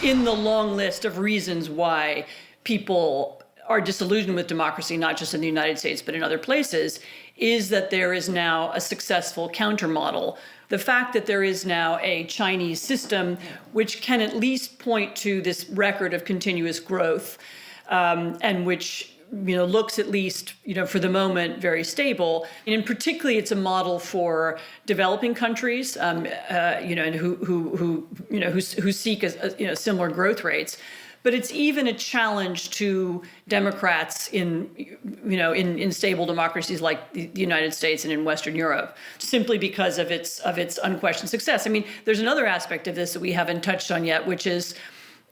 in the long list of reasons why people are disillusioned with democracy, not just in the United States, but in other places, is that there is now a successful countermodel. The fact that there is now a Chinese system which can at least point to this record of continuous growth, and which looks at least, for the moment, very stable. And particularly, it's a model for developing countries, and who seek similar growth rates. But it's even a challenge to Democrats in stable democracies like the United States and in Western Europe, simply because of its unquestioned success. I mean, there's another aspect of this that we haven't touched on yet, which is,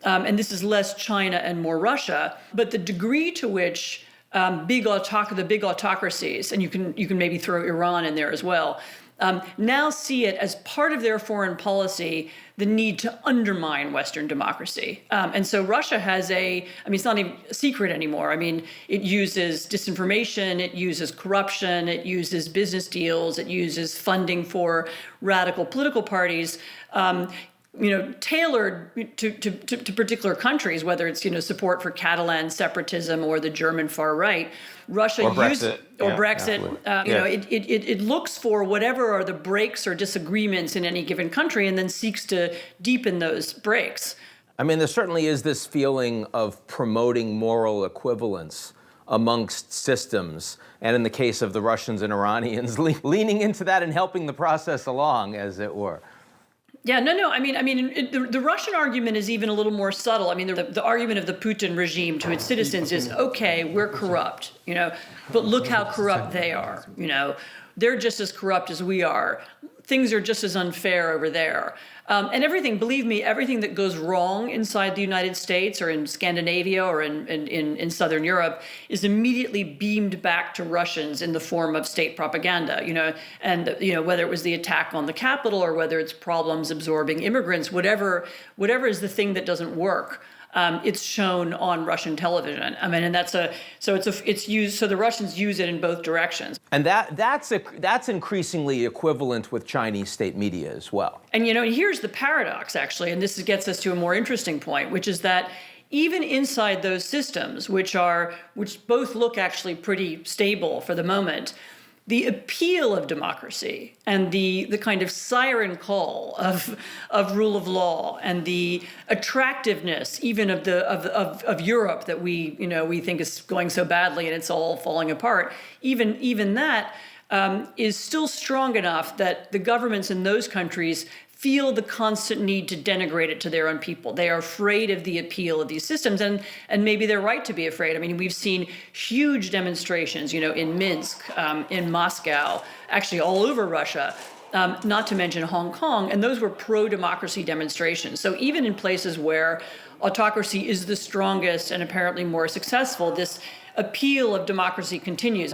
and this is less China and more Russia, but the degree to which the big autocracies, and you can maybe throw Iran in there as well, now see it as part of their foreign policy, the need to undermine Western democracy. And so Russia has it's not even a secret anymore. I mean, it uses disinformation, it uses corruption, it uses business deals, it uses funding for radical political parties, tailored to particular countries, whether it's, support for Catalan separatism or the German far right. Russia Brexit. It looks for whatever are the breaks or disagreements in any given country and then seeks to deepen those breaks. I mean, there certainly is this feeling of promoting moral equivalence amongst systems, and in the case of the Russians and Iranians, leaning into that and helping the process along, as it were. Yeah, no. I mean, the Russian argument is even a little more subtle. I mean, the argument of the Putin regime to its citizens is, okay, we're corrupt, but look how corrupt they are. They're just as corrupt as we are. Things are just as unfair over there. And believe me, everything that goes wrong inside the United States or in Scandinavia or in Southern Europe is immediately beamed back to Russians in the form of state propaganda, and whether it was the attack on the Capitol or whether it's problems absorbing immigrants, whatever is the thing that doesn't work. It's shown on Russian television. I mean, and it's used. So the Russians use it in both directions. And that's increasingly equivalent with Chinese state media as well. And here's the paradox, actually, and this gets us to a more interesting point, which is that even inside those systems, which both look actually pretty stable for the moment, the appeal of democracy and the kind of siren call of rule of law and the attractiveness even of Europe that we think is going so badly and it's all falling apart, even that is still strong enough that the governments in those countries feel the constant need to denigrate it to their own people. They are afraid of the appeal of these systems, and maybe they're right to be afraid. I mean, we've seen huge demonstrations, in Minsk, in Moscow, actually all over Russia, not to mention Hong Kong, and those were pro-democracy demonstrations. So even in places where autocracy is the strongest and apparently more successful, this appeal of democracy continues.